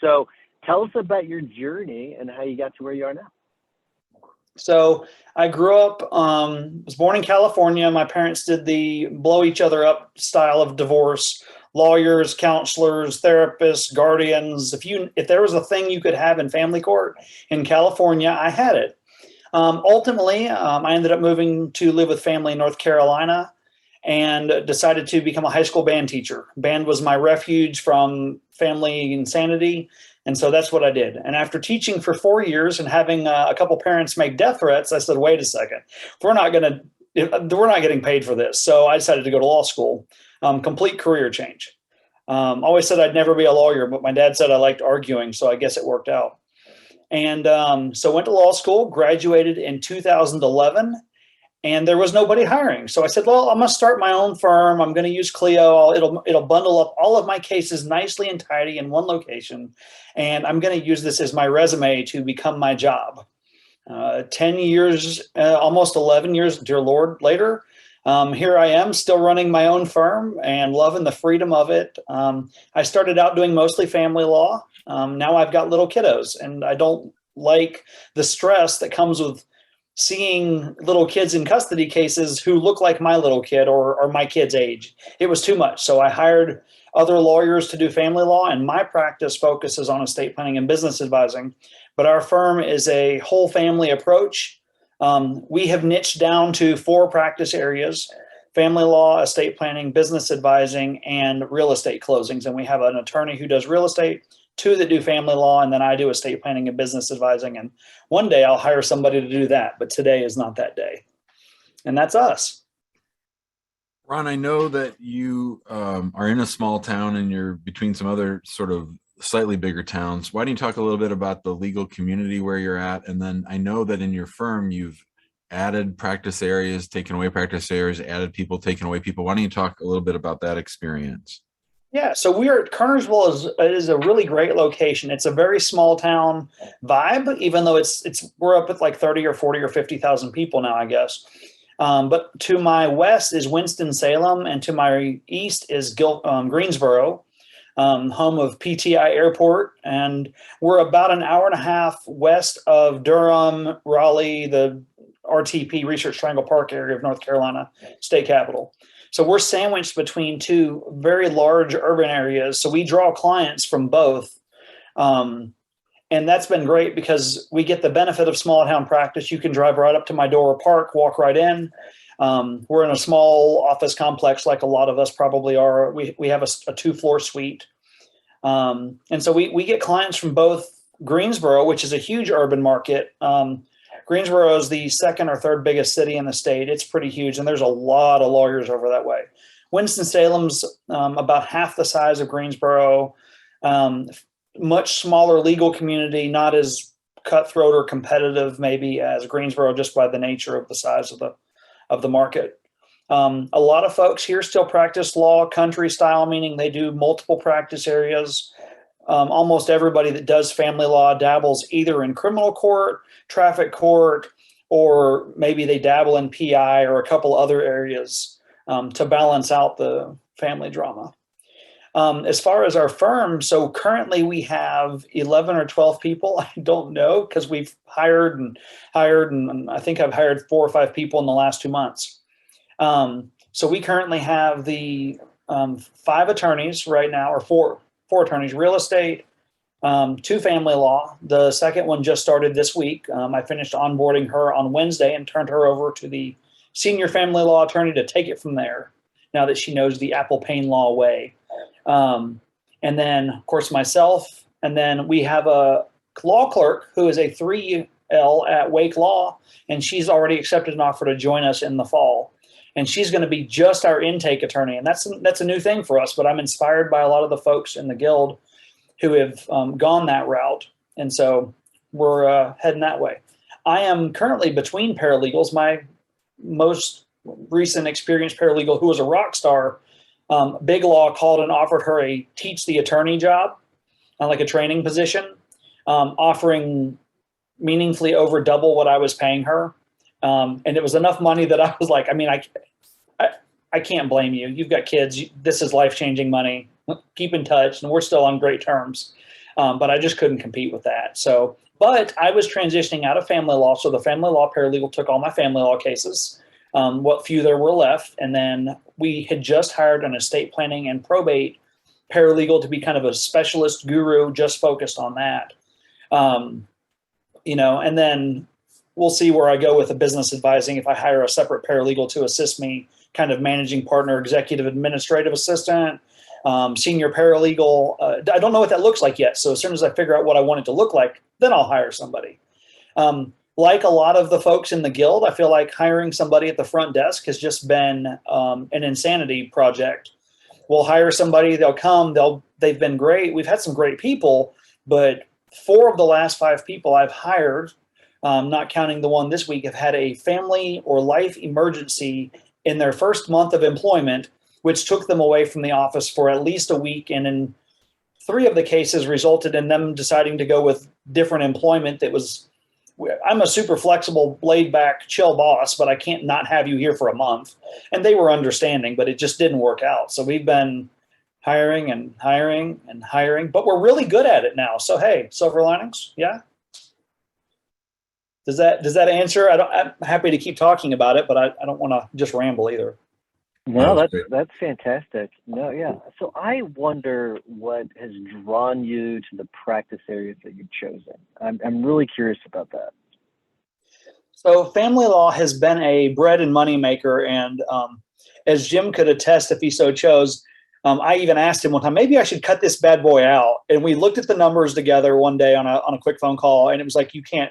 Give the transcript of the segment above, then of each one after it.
So tell us about your journey and how you got to where you are now. So I grew up, was born in California. My parents did the blow each other up style of divorce. Lawyers, counselors, therapists, guardians. If there was a thing you could have in family court in California, I had it. Ultimately, I ended up moving to live with family in North Carolina and decided to become a high school band teacher. Band was my refuge from family insanity. And so that's what I did. And after teaching for 4 years and having a couple parents make death threats, I said, wait a second, we're not getting paid for this. So I decided to go to law school, complete career change. Always said I'd never be a lawyer, but my dad said I liked arguing. So I guess it worked out. And so went to law school, graduated in 2011, and there was nobody hiring. So I said, well, I'm going to start my own firm. I'm going to use Clio. It'll bundle up all of my cases nicely and tidy in one location. And I'm going to use this as my resume to become my job. 10 years, almost 11 years, dear Lord, later, here I am still running my own firm and loving the freedom of it. I started out doing mostly family law. Now I've got little kiddos, and I don't like the stress that comes with seeing little kids in custody cases who look like my little kid or my kid's age. It was too much. So I hired other lawyers to do family law, and my practice focuses on estate planning and business advising. But our firm is a whole family approach. We have niched down to 4 practice areas: family law, estate planning, business advising, and real estate closings. And we have an attorney who does real estate, 2 that do family law, and then I do estate planning and business advising. And one day I'll hire somebody to do that, but today is not that day. And that's us. Ron, I know that you are in a small town and you're between some other sort of slightly bigger towns. Why don't you talk a little bit about the legal community where you're at? And then I know that in your firm, you've added practice areas, taken away practice areas, added people, taken away people. Why don't you talk a little bit about that experience? Yeah, so Kernersville is a really great location. It's a very small town vibe, even though we're up at like 30 or 40 or 50,000 people now, I guess. But to my west is Winston-Salem, and to my east is Greensboro, home of PTI Airport. And we're about an hour and a half west of Durham, Raleigh, the RTP, Research Triangle Park area of North Carolina, state capital. So we're sandwiched between 2 very large urban areas. So we draw clients from both. And that's been great because we get the benefit of small town practice. You can drive right up to my door or park, walk right in. We're in a small office complex like a lot of us probably are. We have a 2-floor suite. And so we get clients from both Greensboro, which is a huge urban market. Greensboro is the 2nd or 3rd biggest city in the state. It's pretty huge, and there's a lot of lawyers over that way. Winston-Salem's about half the size of Greensboro, much smaller legal community, not as cutthroat or competitive maybe as Greensboro, just by the nature of the size of the market. A lot of folks here still practice law country style, meaning they do multiple practice areas. Almost everybody that does family law dabbles either in criminal court, traffic court, or maybe they dabble in PI or a couple other areas to balance out the family drama. As far as our firm, so currently we have 11 or 12 people. I don't know, because we've hired, and I think I've hired 4 or 5 people in the last 2 months. So we currently have the 5 attorneys right now, or four attorneys, real estate, 2 family law. The second one just started this week. I finished onboarding her on Wednesday and turned her over to the senior family law attorney to take it from there, now that she knows the Apple Payne Law way. And then, of course, myself. And then we have a law clerk who is a 3L at Wake Law, and she's already accepted an offer to join us in the fall. And she's going to be just our intake attorney. And that's a new thing for us, but I'm inspired by a lot of the folks in the guild who have gone that route. And so we're heading that way. I am currently between paralegals. My most recent experienced paralegal, who was a rock star, Big Law called and offered her a teach the attorney job, like a training position, offering meaningfully over double what I was paying her. And it was enough money that I was like, I can't blame you. You've got kids. This is life-changing money. Keep in touch. And we're still on great terms. But I just couldn't compete with that. So, but I was transitioning out of family law. So the family law paralegal took all my family law cases, what few there were left. And then we had just hired an estate planning and probate paralegal to be kind of a specialist guru just focused on that. And then we'll see where I go with the business advising if I hire a separate paralegal to assist me, kind of managing partner, executive administrative assistant, senior paralegal. I don't know what that looks like yet. So as soon as I figure out what I want it to look like, then I'll hire somebody. Like a lot of the folks in the guild, I feel like hiring somebody at the front desk has just been an insanity project. We'll hire somebody, they'll come, they've been great. We've had some great people, but 4 of the last 5 people I've hired, not counting the one this week, have had a family or life emergency in their first month of employment, which took them away from the office for at least a week. And in 3 of the cases resulted in them deciding to go with different employment that was, I'm a super flexible, laid back, chill boss, but I can't not have you here for a month. And they were understanding, but it just didn't work out. So we've been hiring and hiring and hiring, but we're really good at it now. So, hey, silver linings. Yeah. Does that answer? I'm happy to keep talking about it, but I don't want to just ramble either. No, that's fantastic. No, yeah. So I wonder what has drawn you to the practice areas that you've chosen. I'm really curious about that. So family law has been a bread and money maker, and as Jim could attest if he so chose, I even asked him one time, maybe I should cut this bad boy out. And we looked at the numbers together one day on a quick phone call, and it was like, you can't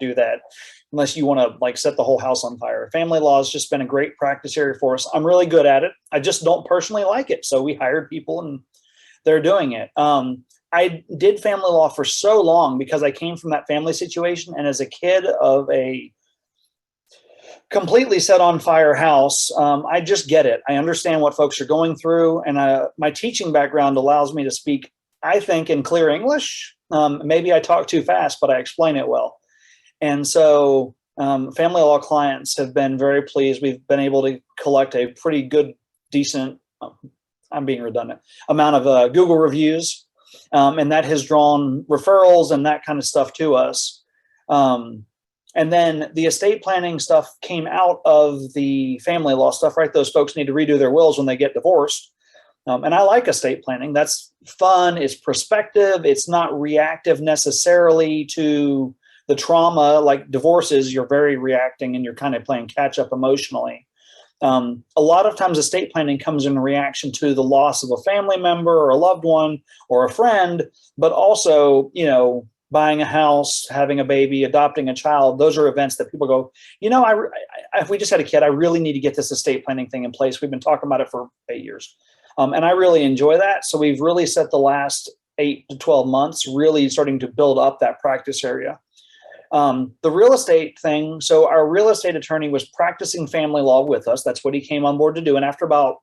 do that unless you want to like set the whole house on fire. Family law has just been a great practice area for us. I'm really good at it. I just don't personally like it. So we hired people and they're doing it. I did family law for so long because I came from that family situation. And as a kid of a completely set on fire house, I just get it. I understand what folks are going through. And my teaching background allows me to speak, I think, in clear English. Maybe I talk too fast, but I explain it well. And so family law clients have been very pleased. We've been able to collect a pretty good, decent, I'm being redundant, amount of Google reviews. And that has drawn referrals and that kind of stuff to us. And then the estate planning stuff came out of the family law stuff, right? Those folks need to redo their wills when they get divorced. And I like estate planning. That's fun. It's prospective. It's not reactive necessarily to the trauma. Like divorces, you're very reacting and you're kind of playing catch up emotionally. A lot of times estate planning comes in reaction to the loss of a family member or a loved one or a friend, but also, buying a house, having a baby, adopting a child. Those are events that people go, if we just had a kid, I really need to get this estate planning thing in place. We've been talking about it for 8 years. And I really enjoy that. So we've really set the last 8 to 12 months, really starting to build up that practice area. The real estate thing. So our real estate attorney was practicing family law with us. That's what he came on board to do. And after about,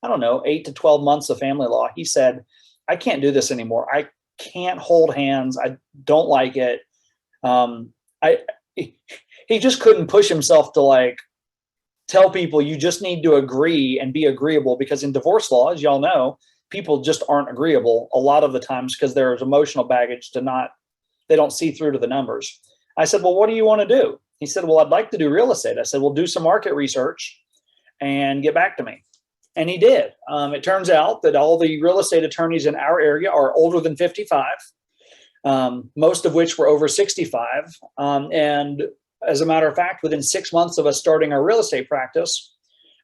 8 to 12 months of family law, he said, I can't do this anymore. I can't hold hands. I don't like it. He just couldn't push himself to tell people you just need to agree and be agreeable, because in divorce law, as y'all know, people just aren't agreeable a lot of the times because there's emotional baggage they don't see through to the numbers. I said, well, what do you want to do? He said, well, I'd like to do real estate. I said, well, do some market research and get back to me. And he did. It turns out that all the real estate attorneys in our area are older than 55, most of which were over 65. And as a matter of fact, within 6 months of us starting our real estate practice,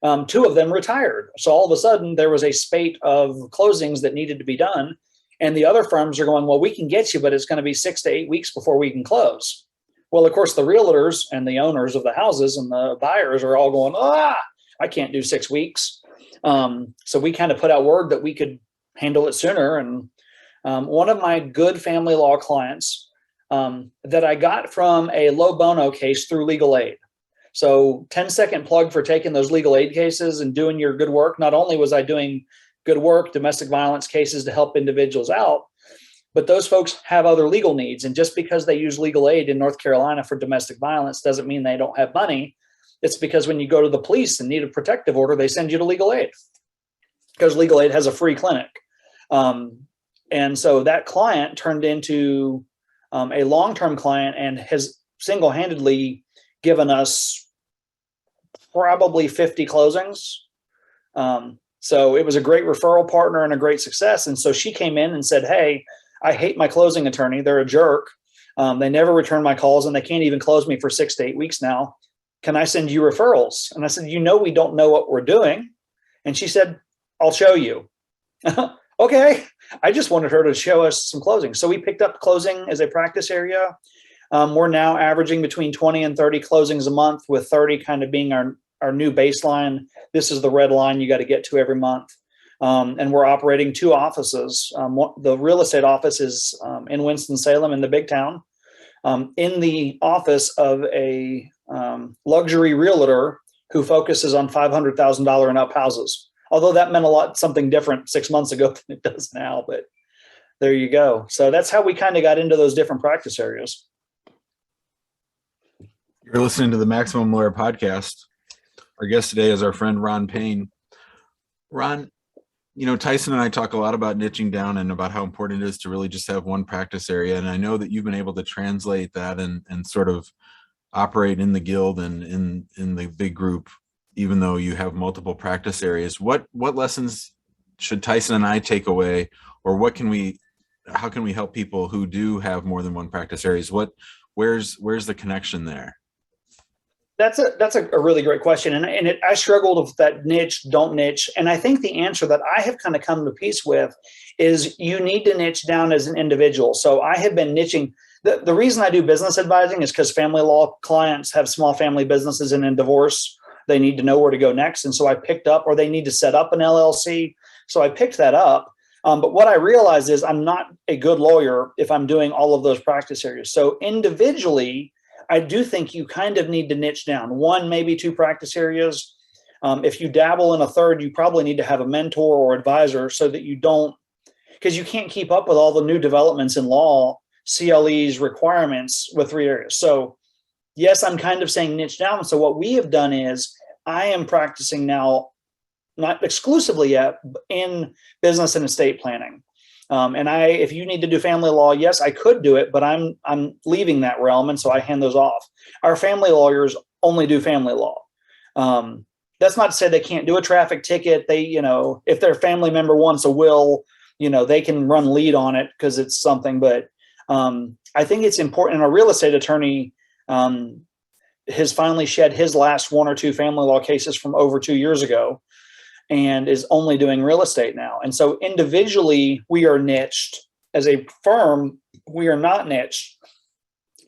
2 of them retired. So all of a sudden there was a spate of closings that needed to be done. And the other firms are going, well, we can get you, but it's going to be 6 to 8 weeks before we can close. Well, of course, the realtors and the owners of the houses and the buyers are all going, I can't do 6 weeks. So we kind of put out word that we could handle it sooner. And one of my good family law clients that I got from a low bono case through legal aid. So 10-second plug for taking those legal aid cases and doing your good work. Not only was I doing good work, domestic violence cases to help individuals out, but those folks have other legal needs. And just because they use legal aid in North Carolina for domestic violence doesn't mean they don't have money. It's because when you go to the police and need a protective order, they send you to legal aid because legal aid has a free clinic. And so that client turned into a long-term client and has single-handedly given us probably 50 closings. So it was a great referral partner and a great success. And so she came in and said, hey, I hate my closing attorney. They're a jerk. They never return my calls and they can't even close me for 6 to 8 weeks now. Can I send you referrals? And I said, we don't know what we're doing. And she said, I'll show you. Okay. I just wanted her to show us some closing. So we picked up closing as a practice area. We're now averaging between 20 and 30 closings a month, with 30 kind of being our new baseline. This is the red line you got to get to every month. And we're operating 2 offices. The real estate office is in Winston-Salem in the big town, in the office of a luxury realtor who focuses on $500,000 and up houses. Although that meant something different 6 months ago than it does now, but there you go. So that's how we kind of got into those different practice areas. You're listening to the Maximum Lawyer Podcast. Our guest today is our friend Ron Payne. Ron, Tyson and I talk a lot about niching down and about how important it is to really just have one practice area. And I know that you've been able to translate that and sort of operate in the guild and in the big group, even though you have multiple practice areas. What lessons should Tyson and I take away, or how can we help people who do have more than one practice areas? Where's the connection there? That's a really great question. And I struggled with that niche, don't niche. And I think the answer that I have kind of come to peace with is you need to niche down as an individual. So I have been niching. The reason I do business advising is because family law clients have small family businesses and in divorce, they need to know where to go next. And so I picked up, or they need to set up an LLC. So I picked that up. But what I realized is I'm not a good lawyer if I'm doing all of those practice areas. So individually, I do think you kind of need to niche down 1, maybe 2 practice areas. If you dabble in a third, you probably need to have a mentor or advisor so that you don't, because you can't keep up with all the new developments in law, CLE's requirements with 3 areas. So yes, I'm kind of saying niche down. So what we have done is I am practicing now, not exclusively yet, in business and estate planning. And if you need to do family law, yes, I could do it, but I'm leaving that realm. And so I hand those off. Our family lawyers only do family law. That's not to say they can't do a traffic ticket. They, if their family member wants a will, they can run lead on it because it's something. But I think it's important. And a real estate attorney has finally shed his last 1 or 2 family law cases from over 2 years ago, and is only doing real estate now. And so individually, we are niched. As a firm, we are not niched.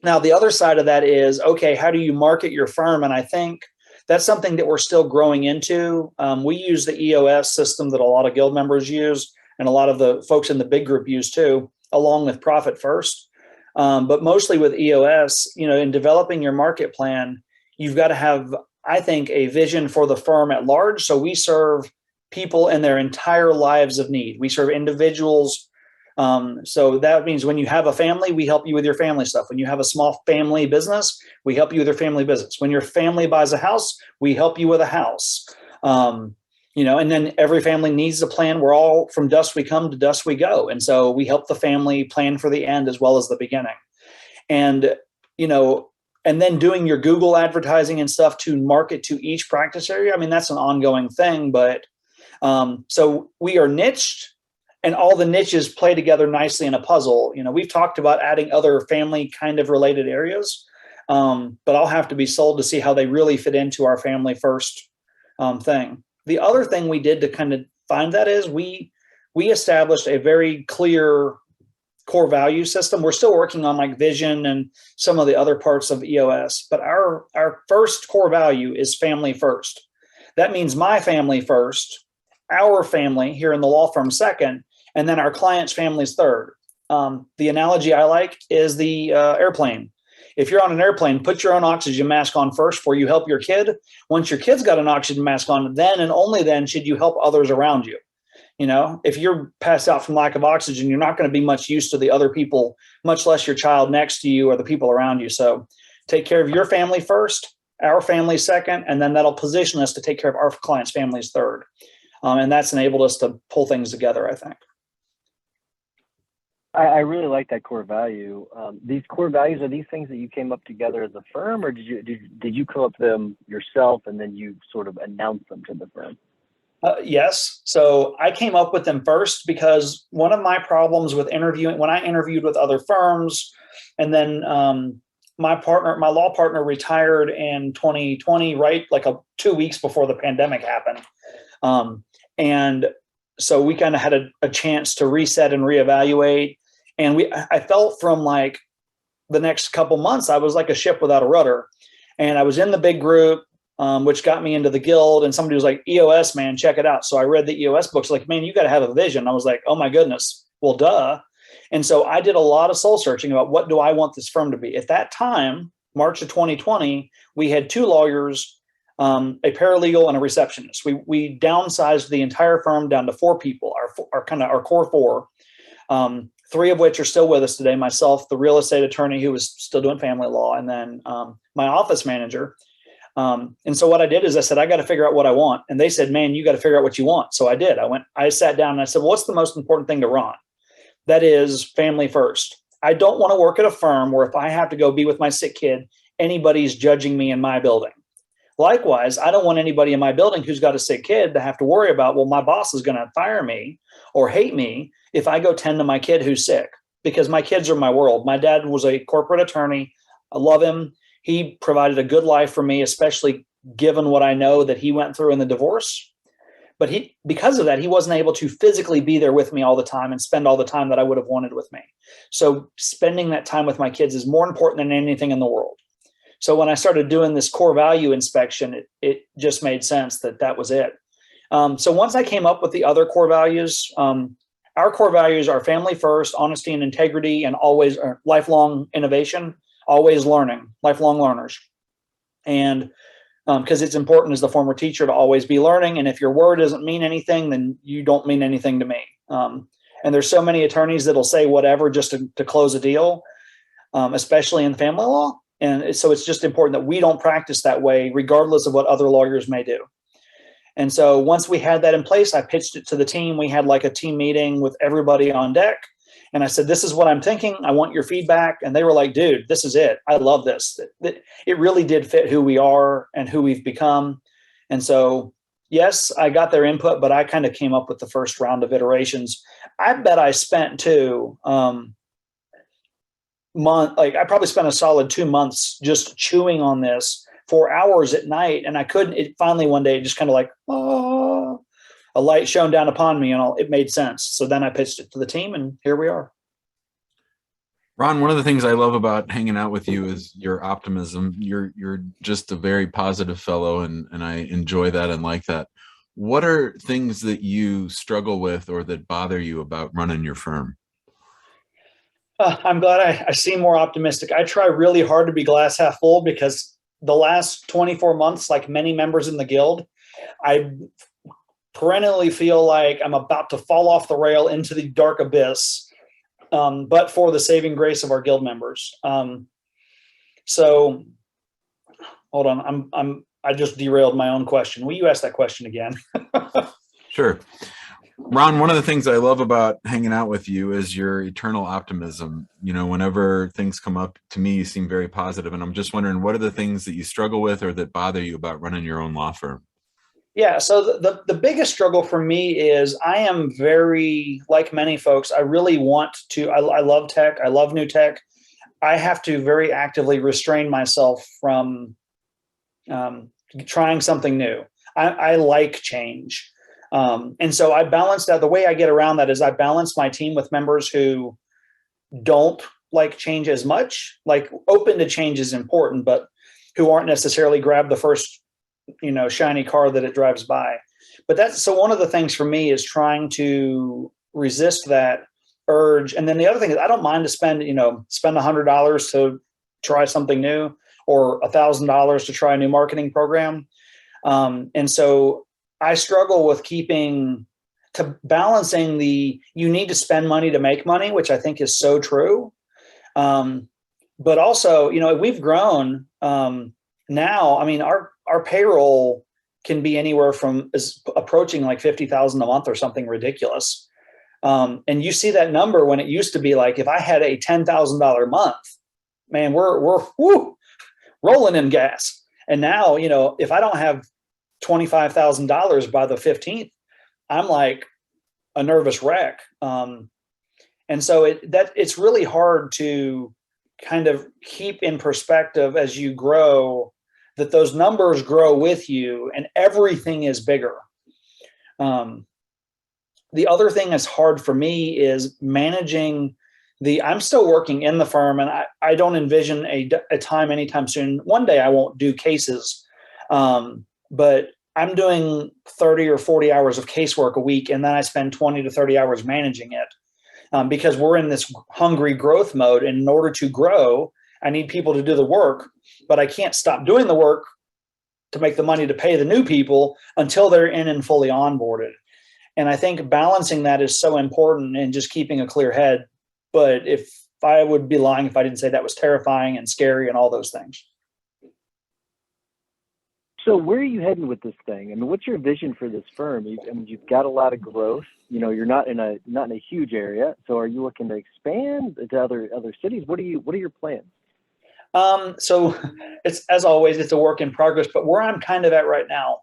Now, the other side of that is, okay, how do you market your firm? And I think that's something that we're still growing into. We use the EOS system that a lot of guild members use, and a lot of the folks in the big group use too, along with Profit First. But mostly with EOS, in developing your market plan, you've got to have, I think, a vision for the firm at large. So we serve people in their entire lives of need. We serve individuals. So that means when you have a family, we help you with your family stuff. When you have a small family business, we help you with your family business. When your family buys a house, we help you with a house. And then every family needs a plan. We're all, from dust we come, to dust we go. And so we help the family plan for the end as well as the beginning. And, and then doing your Google advertising and stuff to market to each practice area. I mean, that's an ongoing thing, but so we are niched, and all the niches play together nicely in a puzzle. We've talked about adding other family kind of related areas, but I'll have to be sold to see how they really fit into our family first thing. The other thing we did to kind of find that is we established a very clear core value system. We're still working on like vision and some of the other parts of EOS, but our first core value is family first. That means my family first, our family here in the law firm second, and then our client's family's third. The analogy I like is the airplane. If you're on an airplane, put your own oxygen mask on first before you help your kid. Once your kid's got an oxygen mask on, then and only then should you help others around you. If you're passed out from lack of oxygen, you're not going to be much use to the other people, much less your child next to you or the people around you. So take care of your family first, our family second, and then that'll position us to take care of our clients' families third. And that's enabled us to pull things together, I think. I really like that core value. These core values, are these things that you came up together as a firm, or did you come up with them yourself and then you sort of announce them to the firm? Yes. So I came up with them first because one of my problems with interviewing, when I interviewed with other firms, and then my law partner retired in 2020, right? Like 2 weeks before the pandemic happened. And so we kind of had a chance to reset and reevaluate. And I felt from like the next couple months, I was like a ship without a rudder. And I was in the big group, which got me into the guild. And somebody was like, EOS, man, check it out. So I read the EOS books, like, man, you got to have a vision. I was like, oh my goodness, well, duh. And so I did a lot of soul searching about what do I want this firm to be. At that time, March of 2020, we had 2 lawyers, a paralegal, and a receptionist. We downsized the entire firm down to 4 people, our core 4. 3 of which are still with us today. Myself, the real estate attorney who was still doing family law, and then my office manager. And so what I did is I said, I got to figure out what I want. And they said, man, you got to figure out what you want. So I did. I sat down and I said, well, what's the most important thing to Ron? That is family first. I don't want to work at a firm where if I have to go be with my sick kid, anybody's judging me in my building. Likewise, I don't want anybody in my building who's got a sick kid to have to worry about, well, my boss is going to fire me or hate me if I go tend to my kid who's sick, because my kids are my world. My dad was a corporate attorney. I love him. He provided a good life for me, especially given what I know that he went through in the divorce. But because of that, he wasn't able to physically be there with me all the time and spend all the time that I would have wanted with me. So spending that time with my kids is more important than anything in the world. So when I started doing this core value inspection, it just made sense that was it. So once I came up with the other core values, our core values are family first, honesty and integrity, and always lifelong innovation, always learning, lifelong learners. And because it's important as the former teacher to always be learning. And if your word doesn't mean anything, then you don't mean anything to me. And there's so many attorneys that'll say whatever just to close a deal, especially in family law. And so it's just important that we don't practice that way, regardless of what other lawyers may do. And so once we had that in place, I pitched it to the team. We had like a team meeting with everybody on deck. And I said, this is what I'm thinking. I want your feedback. And they were like, dude, this is it. I love this. It really did fit who we are and who we've become. And so, yes, I got their input, but I kind of came up with the first round of iterations. I bet I spent I probably spent a solid 2 months just chewing on this for hours at night. And it finally one day just kind of like, a light shone down upon me and it made sense. So then I pitched it to the team and here we are. Ron, one of the things I love about hanging out with you is your optimism. You're just a very positive fellow, and I enjoy that and like that. What are things that you struggle with or that bother you about running your firm? I'm glad I seem more optimistic. I try really hard to be glass half full because the last 24 months, like many members in the guild, I perennially feel like I'm about to fall off the rail into the dark abyss, but for the saving grace of our guild members. So hold on, I just derailed my own question. Will you ask that question again? Sure. Ron, one of the things I love about hanging out with you is your eternal optimism. You know, whenever things come up, to me, you seem very positive. And I'm just wondering, what are the things that you struggle with or that bother you about running your own law firm? Yeah, so the biggest struggle for me is I am very, like many folks, I really want to, I love tech, I love new tech. I have to very actively restrain myself from trying something new. I like change. And so I balance that. The way I get around that is I balance my team with members who don't like change as much. Like, open to change is important, but who aren't necessarily grab the first shiny car that it drives by. But so one of the things for me is trying to resist that urge. And then the other thing is I don't mind to spend $100 to try something new or $1,000 to try a new marketing program. And so I struggle with balancing you need to spend money to make money, which I think is so true. But also, we've grown now. I mean, our payroll can be anywhere from approaching like $50,000 a month or something ridiculous. And you see that number when it used to be like, if I had a $10,000 month, man, we're rolling in gas. And now, if I don't have $25,000 by the 15th, I'm like a nervous wreck. And so it's really hard to kind of keep in perspective as you grow, that those numbers grow with you and everything is bigger. The other thing that's hard for me is managing I'm still working in the firm, and I don't envision a time anytime soon. One day I won't do cases, but I'm doing 30 or 40 hours of casework a week, and then I spend 20 to 30 hours managing it, because we're in this hungry growth mode. And in order to grow, I need people to do the work, but I can't stop doing the work to make the money to pay the new people until they're in and fully onboarded. And I think balancing that is so important, and just keeping a clear head. But if I would be lying if I didn't say that was terrifying and scary and all those things. So where are you heading with this thing? I mean, what's your vision for this firm? You've got a lot of growth. You're not in a huge area. So are you looking to expand to other cities? What are your plans? So it's, as always, it's a work in progress, but where I'm kind of at right now,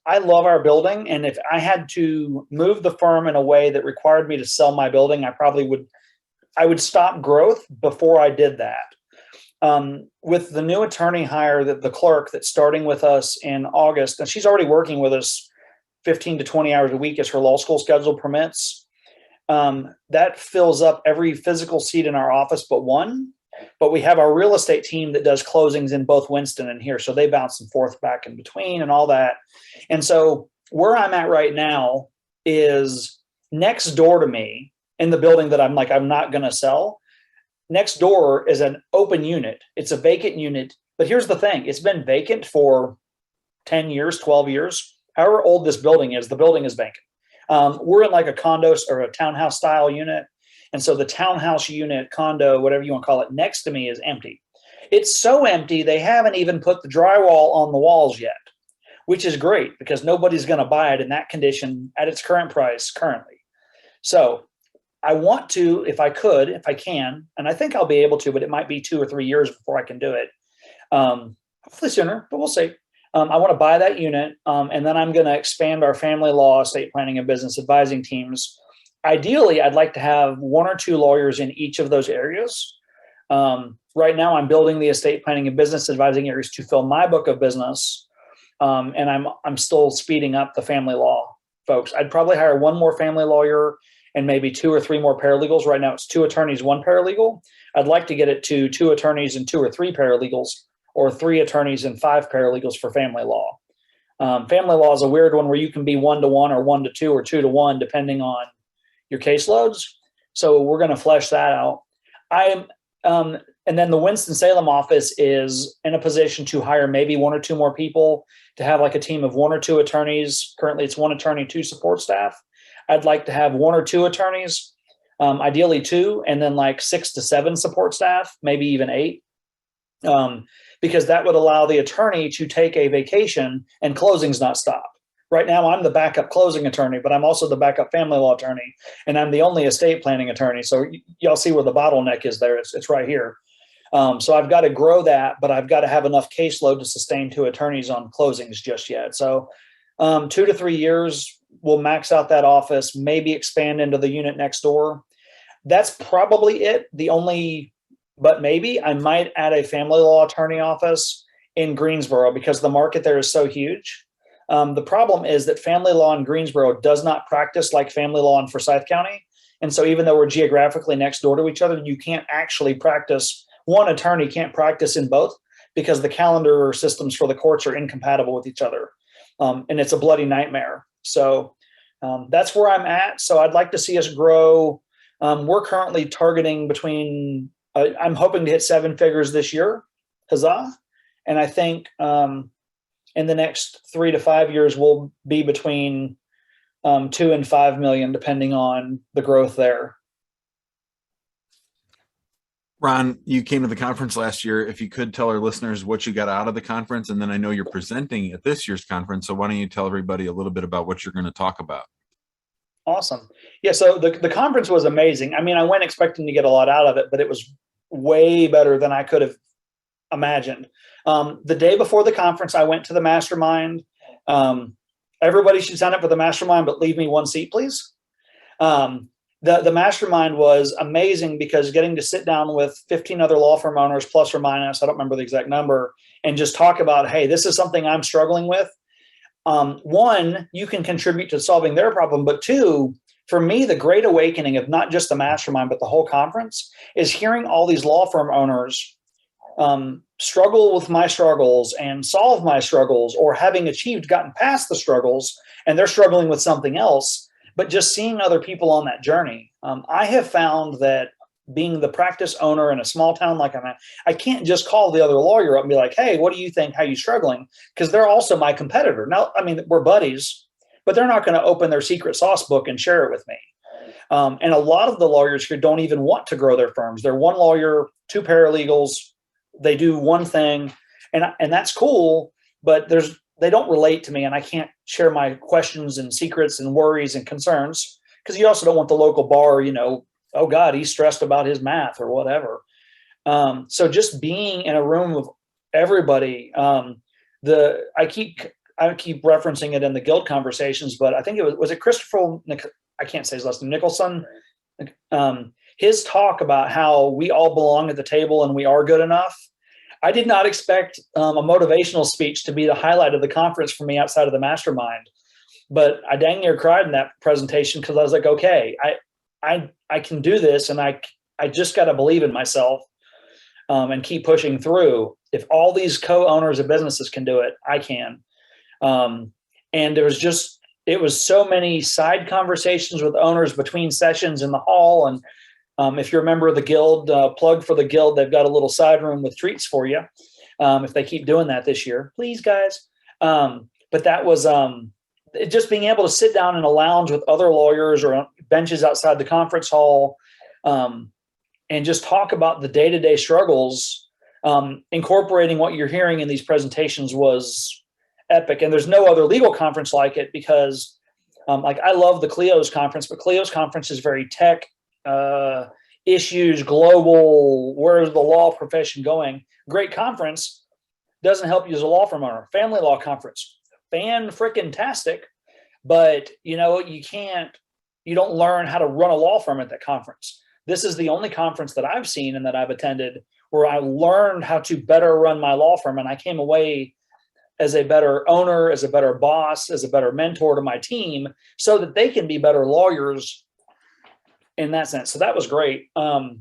I love our building. And if I had to move the firm in a way that required me to sell my building, I would stop growth before I did that. With the new attorney hire, the clerk that's starting with us in August, and she's already working with us 15 to 20 hours a week as her law school schedule permits. That fills up every physical seat in our office but one. But we have our real estate team that does closings in both Winston and here. So they bounce and forth back in between and all that. And so where I'm at right now is next door to me in the building that I'm not going to sell. Next door is an open unit. It's a vacant unit. But here's the thing. It's been vacant for 10 years, 12 years. However old this building is, the building is vacant. We're in like a condo or a townhouse style unit. And so the townhouse unit, condo, whatever you want to call it, next to me is empty. It's so empty, they haven't even put the drywall on the walls yet, which is great because nobody's going to buy it in that condition at its current price currently. So I want to, if I can, and I think I'll be able to, but it might be 2 or 3 years before I can do it. Hopefully sooner, but we'll see. I want to buy that unit, and then I'm going to expand our family law, estate planning, and business advising teams. Ideally, I'd like to have 1 or 2 lawyers in each of those areas. Right now, I'm building the estate planning and business advising areas to fill my book of business, and I'm still speeding up the family law folks. I'd probably hire 1 more family lawyer and maybe 2 or 3 more paralegals. Right now, it's 2 attorneys, 1 paralegal. I'd like to get it to 2 attorneys and 2 or 3 paralegals, or 3 attorneys and 5 paralegals for family law. Family law is a weird one where you can be 1-to-1 or 1-to-2 or 2-to-1 depending on your caseloads. So we're going to flesh that out. And then the Winston-Salem office is in a position to hire maybe 1 or 2 more people to have like a team of 1 or 2 attorneys. Currently it's 1 attorney, 2 support staff. I'd like to have 1 or 2 attorneys, ideally 2, and then like 6 to 7 support staff, maybe even 8. Because that would allow the attorney to take a vacation and closings not stop. Right now, I'm the backup closing attorney, but I'm also the backup family law attorney, and I'm the only estate planning attorney. So y'all see where the bottleneck is there. It's right here. So I've got to grow that, but I've got to have enough caseload to sustain 2 attorneys on closings just yet. So 2 to 3 years, we'll max out that office, maybe expand into the unit next door. That's probably it. But maybe I might add a family law attorney office in Greensboro because the market there is so huge. The problem is that family law in Greensboro does not practice like family law in Forsyth County. And so even though we're geographically next door to each other, you can't actually practice. One attorney can't practice in both because the calendar systems for the courts are incompatible with each other. And it's a bloody nightmare. So that's where I'm at. So I'd like to see us grow. We're currently targeting I'm hoping to hit 7 figures this year. Huzzah. And I think in the next 3 to 5 years, we'll be between 2 and 5 million, depending on the growth there. Ron, you came to the conference last year. If you could tell our listeners what you got out of the conference, and then I know you're presenting at this year's conference. So why don't you tell everybody a little bit about what you're going to talk about? Awesome. Yeah. So the conference was amazing. I mean, I went expecting to get a lot out of it, but it was way better than I could have imagined. The day before the conference, I went to the mastermind. Everybody should sign up for the mastermind, but leave me one seat, please. The mastermind was amazing because getting to sit down with 15 other law firm owners, plus or minus, I don't remember the exact number, and just talk about, hey, this is something I'm struggling with. One, you can contribute to solving their problem, but two, for me, the great awakening of not just the mastermind, but the whole conference is hearing all these law firm owners struggle with my struggles and solve my struggles, or having gotten past the struggles and they're struggling with something else, but just seeing other people on that journey. I have found that being the practice owner in a small town like I'm at, I can't just call the other lawyer up and be like, hey, what do you think? How are you struggling? Because they're also my competitor. Now, I mean, we're buddies, but they're not going to open their secret sauce book and share it with me. And a lot of the lawyers here don't even want to grow their firms. They're one lawyer, two paralegals. They do one thing, and that's cool, but they don't relate to me, and I can't share my questions and secrets and worries and concerns, because you also don't want the local bar, oh God, he's stressed about his math or whatever. So just being in a room of everybody, I keep referencing it in the guild conversations, but I think was it Christopher, I can't say his last name, Nicholson, his talk about how we all belong at the table and we are good enough. I did not expect a motivational speech to be the highlight of the conference for me outside of the mastermind, but I dang near cried in that presentation because I was like, okay, I can do this, and I just got to believe in myself and keep pushing through. If all these co-owners of businesses can do it, I can. And it was so many side conversations with owners between sessions in the hall. And if you're a member of the guild, plug for the guild, they've got a little side room with treats for you. If they keep doing that this year, please, guys. But that was just being able to sit down in a lounge with other lawyers or benches outside the conference hall, and just talk about the day-to-day struggles, incorporating what you're hearing in these presentations was epic. And there's no other legal conference like it, because I love the Clio's conference, but Clio's conference is very tech, issues, global, where's the law profession going? Great conference, doesn't help you as a law firm owner. Family law conference, fan-frickin-tastic, but you don't learn how to run a law firm at that conference. This is the only conference that I've seen and that I've attended where I learned how to better run my law firm, and I came away as a better owner, as a better boss, as a better mentor to my team, so that they can be better lawyers in that sense. So that was great. I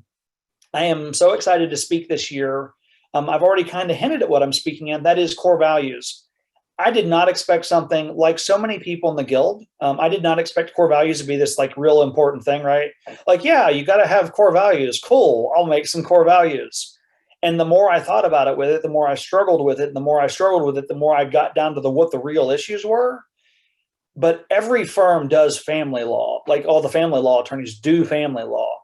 am so excited to speak this year. I've already kind of hinted at what I'm speaking at. That is core values. I did not expect something like so many people in the guild. I did not expect core values to be this like real important thing, right? Like, yeah, you got to have core values. Cool. I'll make some core values. And the more I thought about it with it, the more I struggled with it. And the more I struggled with it, the more I got down to what the real issues were. But every firm does family law. Like all the family law attorneys do family law.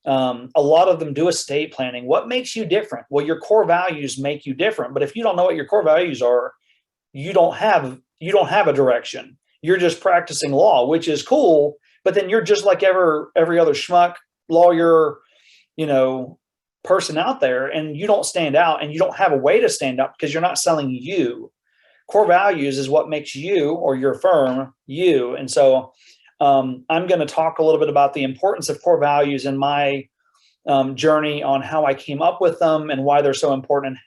A lot of them do estate planning. What makes you different? Well, your core values make you different. But if you don't know what your core values are, you don't have a direction. You're just practicing law, which is cool. But then you're just like every other schmuck lawyer, person out there, and you don't stand out, and you don't have a way to stand out because you're not selling you. Core values is what makes you or your firm you. And so I'm going to talk a little bit about the importance of core values in my journey on how I came up with them and why they're so important.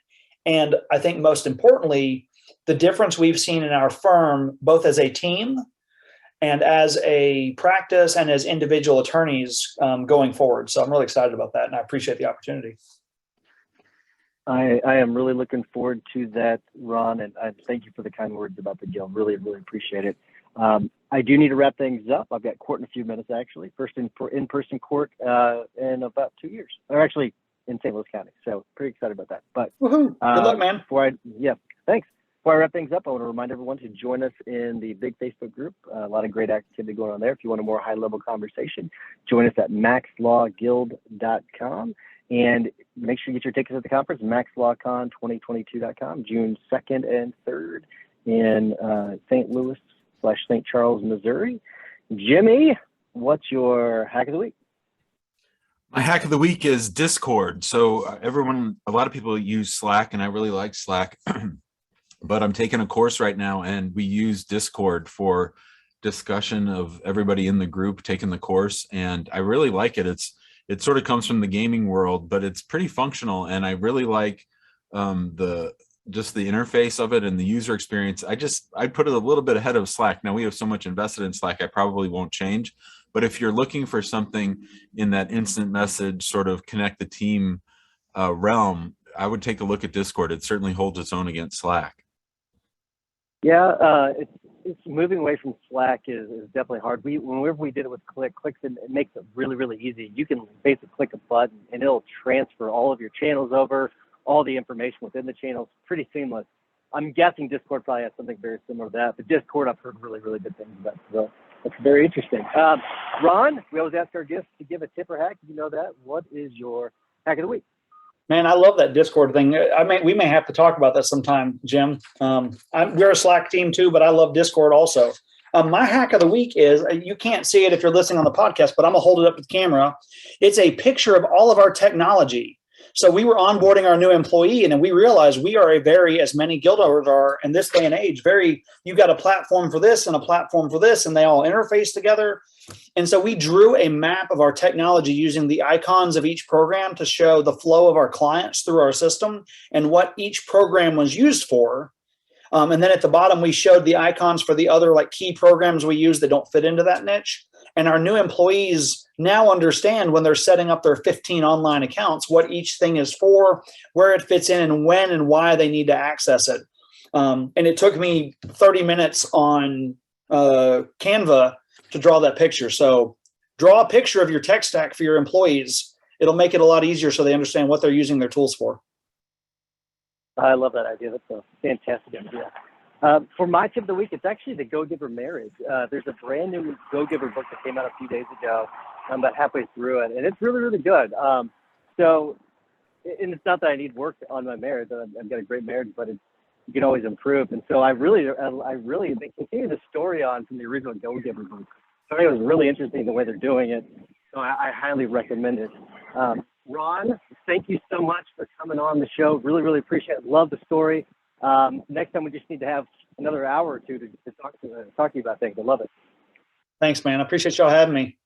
And I think most importantly, the difference we've seen in our firm, both as a team and as a practice and as individual attorneys going forward. So I'm really excited about that, and I appreciate the opportunity. I am really looking forward to that, Ron, and I thank you for the kind words about the guild. Really, really appreciate it. I do need to wrap things up. I've got court in a few minutes, actually. First in-person court in about 2 years, or actually in St. Louis County. So pretty excited about that. But good luck, man. Thanks. Before I wrap things up, I want to remind everyone to join us in the big Facebook group. A lot of great activity going on there. If you want a more high-level conversation, join us at maxlawguild.com. And make sure you get your tickets at the conference, maxlawcon2022.com, June 2nd and 3rd in St. Louis/St. Charles, Missouri. Jimmy, what's your hack of the week? My hack of the week is Discord. So a lot of people use Slack, and I really like Slack, but I'm taking a course right now, and we use Discord for discussion of everybody in the group taking the course, and I really like it. It sort of comes from the gaming world, but it's pretty functional, and I really like the interface of it and the user experience. I put it a little bit ahead of Slack. Now we have so much invested in Slack, I probably won't change. But if you're looking for something in that instant message sort of connect the team realm, I would take a look at Discord. It certainly holds its own against Slack. Yeah, it's moving away from Slack is definitely hard. Whenever we did it with Clicks, it makes it really, really easy. You can basically click a button and it'll transfer all of your channels over, all the information within the channels, pretty seamless. I'm guessing Discord probably has something very similar to that, but Discord I've heard really, really good things about. So that's very interesting. Ron, we always ask our guests to give a tip or hack. You know that. What is your hack of the week? Man, I love that Discord thing. We may have to talk about that sometime, Jim. We're a Slack team too, but I love Discord also. My hack of the week is, you can't see it if you're listening on the podcast, but I'm gonna hold it up with the camera. It's a picture of all of our technology. So we were onboarding our new employee, and then we realized we are as many guild owners are in this day and age, you've got a platform for this and a platform for this, and they all interface together. And so we drew a map of our technology using the icons of each program to show the flow of our clients through our system and what each program was used for. And then at the bottom, we showed the icons for the other key programs we use that don't fit into that niche. And our new employees now understand when they're setting up their 15 online accounts, what each thing is for, where it fits in, and when and why they need to access it. And it took me 30 minutes on Canva to draw that picture. So draw a picture of your tech stack for your employees. It'll make it a lot easier so they understand what they're using their tools for. I love that idea. That's a fantastic idea. For my tip of the week, it's actually the Go Giver Marriage. There's a brand new Go Giver book that came out a few days ago. I'm about halfway through it, and it's really, really good. And it's not that I need work on my marriage. I've got a great marriage, but you can always improve. And so they continue the story on from the original Go Giver book. So it was really interesting the way they're doing it. So I highly recommend it. Ron, thank you so much for coming on the show. Really, really appreciate it. Love the story. Next time we just need to have another hour or two to talk to you about things. I love it. Thanks, man. I appreciate y'all having me.